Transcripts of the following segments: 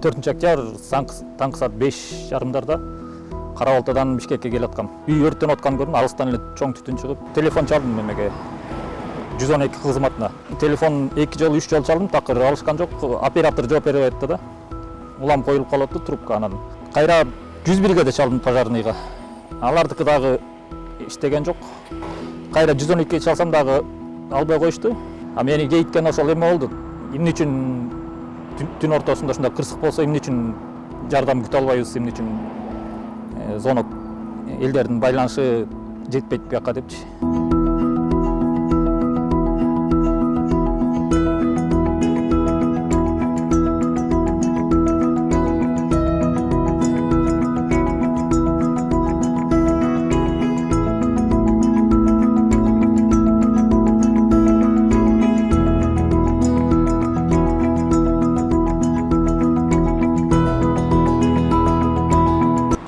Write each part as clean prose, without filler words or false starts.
4 октябрь таңғы саат 5:30 Кара-Балтадан Бишкекке келаткам. Үй өрттөн аткан көрдүм, алыстан эле чоң түтүн чыгып, телефон чалдым эмеге. 112 кызматына. Телефон 2 жолу 3 жолу чалдым, такыр алышкан жок. Оператор жооп бере атты да. Улам коюлуп калыптыр трубка анан. Кайра 101ге да чалдым, пожарныйга. Алардыкы дагы иштеген жок. Кайра 112ге чалсам дагы албай коюшту. А мени кейиткен ошол эме болду. Эмне үчүн түн ортосунда ушундай кырсык болсо, эмне үчүн жардам күтө албайбыз, эмне үчүн звонок элдердин байланышы жетпейт бияка депчи.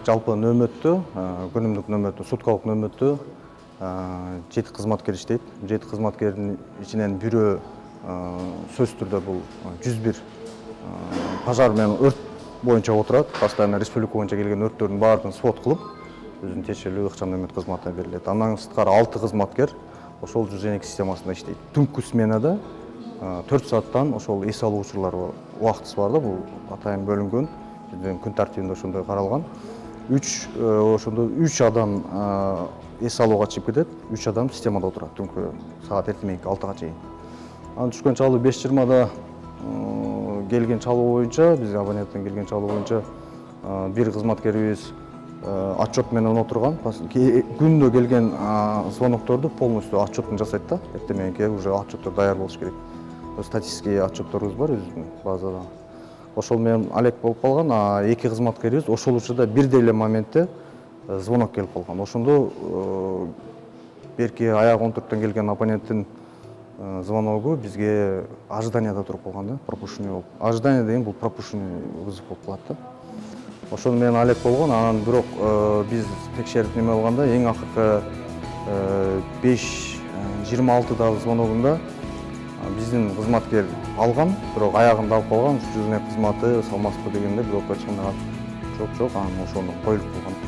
Жалпы нөмөттө, күнүмдүк нөмөттө, суткалык нөмөттө 7 кызматкер иштейт. 7 кызматкердин ичинен бирөө сөзсүз түрдө бул 101 пожар менен өрт боюнча отурат. Постоянно республика боюнча келген өрттөрдүн баардыгын свод кылып, өзүнүн тиешелүү ыкчам нөмөт кызматына берилет. Андан сырткары 6 кызматкер ошол 112 системасында иштейт. Түнкү сменада 4 сааттан ошол эс алуу учурлары убактысы бар да, бул атайын бөлүнгөн. Биздин күн тартибинде ошондой каралган. 3 адам эс алууга чыгып кетет, 3 адам системада отурат түнкү саат эртең 6-га чейин. Анан түшкөн чалуу 5:20 келген чалуу боюнча, биздин абоненттен келген чалуу боюнча бир кызматкерибиз отчет менен отурган. Күндө келген звонокторду полностью отчетун жасайт да, эртең уже отчеттор даяр болуш керек. Статистический отчетторубуз бар өзүбүздүн базада. Ошол менен алек болуп калган, а 2 кызматкерибиз ошол учурда бир деле моментте звонок келип калган. Ошондо берки аяк 14-төн келген абоненттин звоногу бизге ожиданияда туруп калган да, пропущенный болуп. Ожидание деген бул пропущенный вызов болуп калат да. Ошол менен алек болгон, анан бирок биз текшерип неме кылганда эң акыркы 5:26 звоногунда биздин кызматкер алган, бирок аягында алып калган, жүзүнө кызматы салмаспы дегенде бирок ачканда жок, анан ошону коюлуп калган.